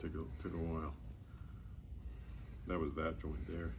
took a while. That was that joint there.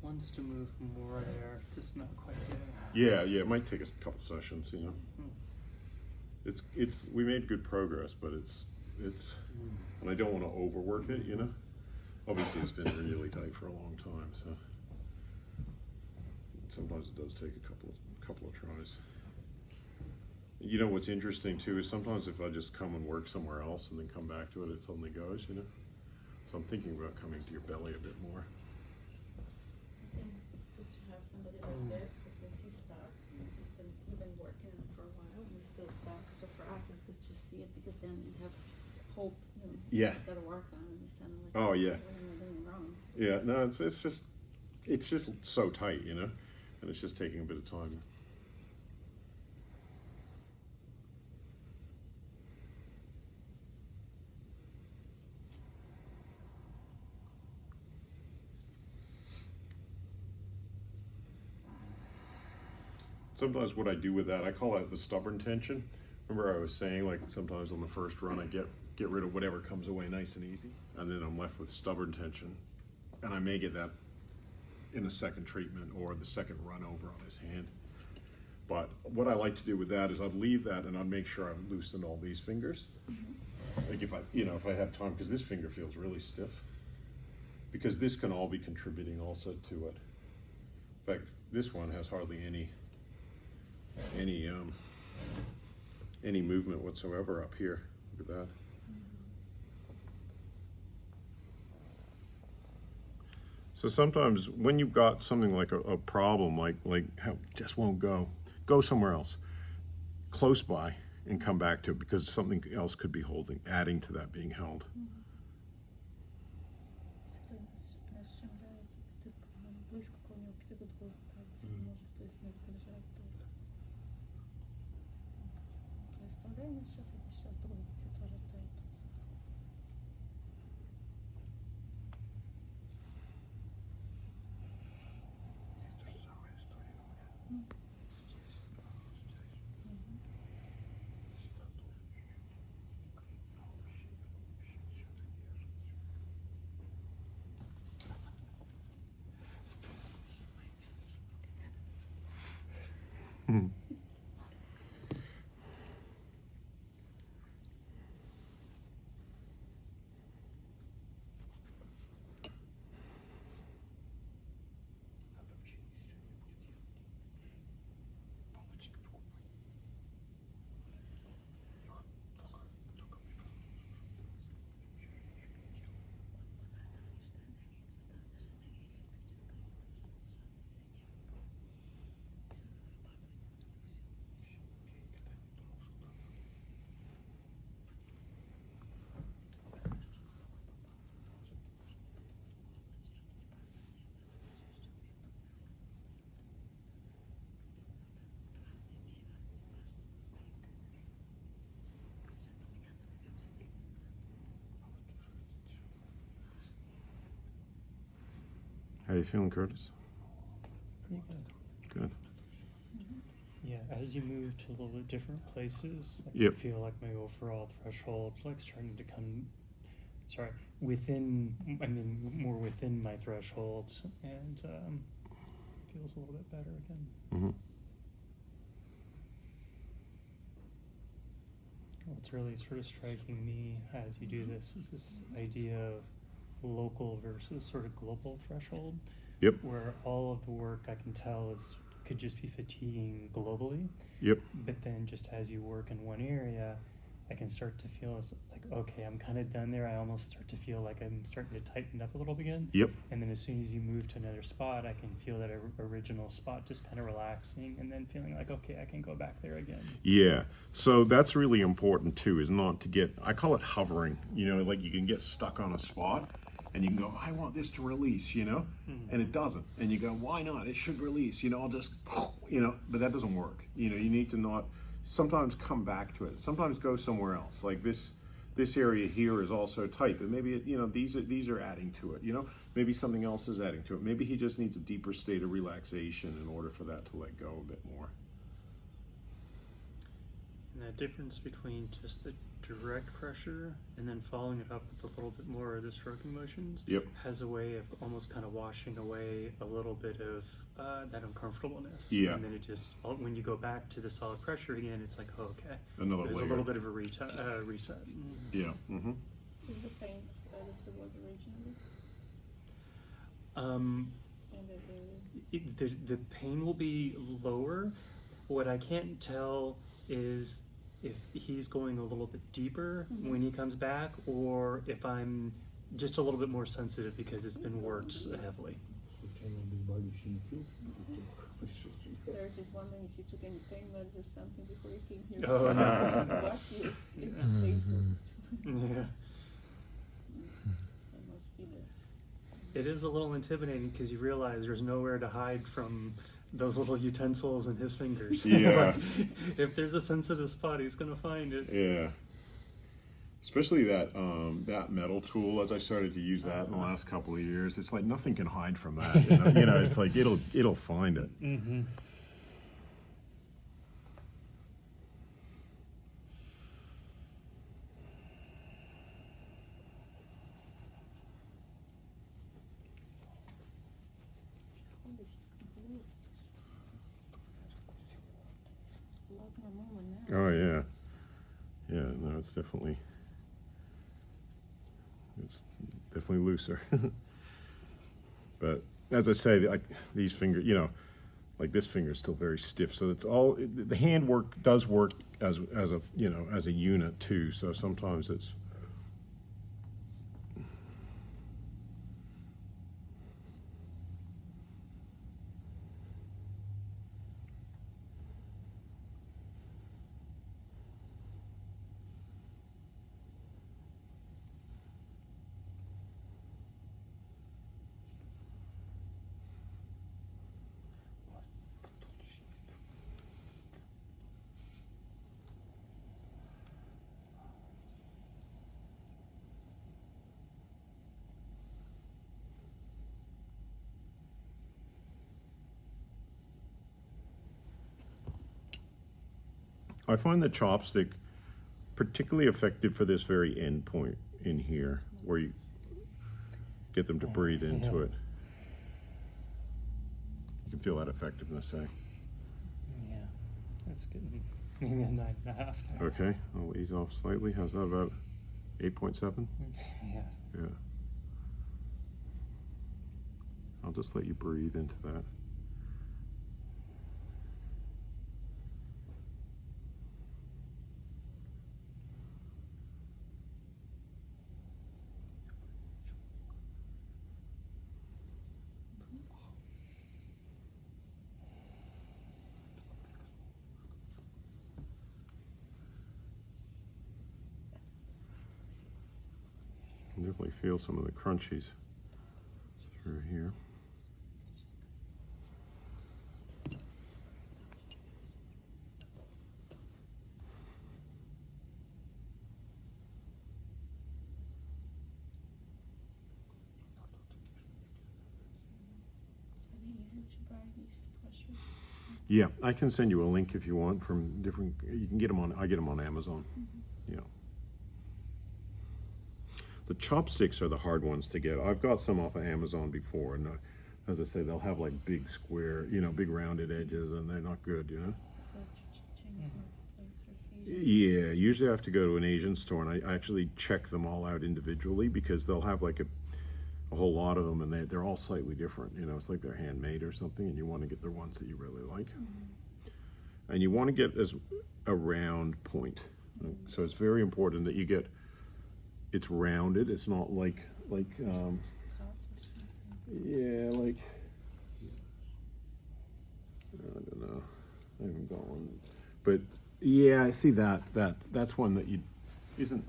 Wants to move more there, just not quite there. Yeah, it might take us a couple sessions, you know. It's we made good progress, but it's and I don't want to overwork it, you know. Obviously it's been really tight for a long time, so sometimes it does take a couple of tries. You know what's interesting too is sometimes if I just come and work somewhere else and then come back to it, it suddenly goes, you know. So I'm thinking about coming to your belly a bit more. Somebody like this because he's stuck. We've been working on it for a while and he's still stuck. So for us it's good to see it because then we have hope, you know, he's got to work on it instead of like, oh yeah, what am I doing wrong? Yeah, no, it's just so tight, you know, and it's just taking a bit of time. Sometimes what I do with that, I call that the stubborn tension. Remember I was saying, like, sometimes on the first run I get rid of whatever comes away nice and easy, and then I'm left with stubborn tension, and I may get that in a second treatment or the second run over on his hand. But what I like to do with that is I'd leave that and I'd make sure I've loosened all these fingers. Like if I have time, because this finger feels really stiff, because this can all be contributing also to it. In fact, this one has hardly any movement whatsoever up here. Look at that. So sometimes when you've got something like a problem, like how it just won't go somewhere else, close by, and come back to it because something else could be adding to that being held. How you feeling, Curtis? Pretty good. Good. Yeah, as you move to a little bit different places, I Yep. feel like my overall threshold like starting to come, more within my threshold, and feels a little bit better again. Mm-hmm. What's really sort of striking me as you do this is this idea of local versus sort of global threshold. Yep. Where all of the work I can tell could just be fatiguing globally. Yep. But then just as you work in one area, I can start to feel like, okay, I'm kind of done there. I almost start to feel like I'm starting to tighten up a little bit again. Yep. And then as soon as you move to another spot, I can feel that original spot just kind of relaxing, and then feeling like, okay, I can go back there again. Yeah. So that's really important too, is not to get, I call it hovering, you know, like you can get stuck on a spot and you can go, I want this to release, you know, and it doesn't. And you go, why not? It should release, you know, I'll just, you know, but that doesn't work. You know, you need to not, sometimes come back to it. Sometimes go somewhere else. Like this area here is also tight, but maybe you know, these are adding to it. You know, maybe something else is adding to it. Maybe he just needs a deeper state of relaxation in order for that to let go a bit more. And that difference between just the direct pressure and then following it up with a little bit more of the stroking motions, Yep. has a way of almost kind of washing away a little bit of that uncomfortableness. Yeah. And then it just, when you go back to the solid pressure again, it's like, oh, okay, Another there's layer. a little bit of a reset. Yeah. Mm-hmm. Is the pain as bad as it was originally? And The pain will be lower. What I can't tell is if he's going a little bit deeper when he comes back, or if I'm just a little bit more sensitive because it's been worked heavily. Sir, just wondering if you took any pain meds or something before you came here. Oh, no. Just to watch you. It's painful. Yeah. So must be the It is a little intimidating because you realize there's nowhere to hide from those little utensils in his fingers. Yeah. Like, if there's a sensitive spot, he's gonna find it. Yeah. Especially that that metal tool. As I started to use that in the last couple of years, it's like nothing can hide from that. You know, it's like it'll find it. Mm-hmm. a lot more movement now. Oh yeah. Yeah. No, it's definitely looser. But as I say, like these fingers, you know, like this finger is still very stiff. So it's all the hand work does work as a, you know, as a unit too. So sometimes it's. I find the chopstick particularly effective for this very end point in here, where you get them to breathe into it. You can feel that effectiveness, eh? Yeah, that's getting maybe a 9.5 there. Okay, I'll ease off slightly. How's that, about 8.7? Yeah. Yeah. I'll just let you breathe into that. You can definitely feel some of the crunchies through here. Are they easy to buy these pressure? Yeah, I can send you a link if you want from different. You can get them on. I get them on Amazon. Yeah. The chopsticks are the hard ones to get. I've got some off of Amazon before, and as I say, they'll have like big square, you know, big rounded edges, and they're not good, you know. Yeah, usually I have to go to an Asian store, and I actually check them all out individually, because they'll have like a whole lot of them, and they're all slightly different. You know, it's like they're handmade or something, and you want to get the ones that you really like. And you want to get a round point So it's very important that you get, it's rounded. It's not like yeah, like, I don't know. I haven't got one, but yeah, I see that's one that you isn't.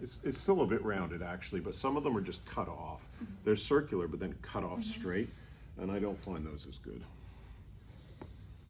It's still a bit rounded actually, but some of them are just cut off. They're circular, but then cut off straight, and I don't find those as good.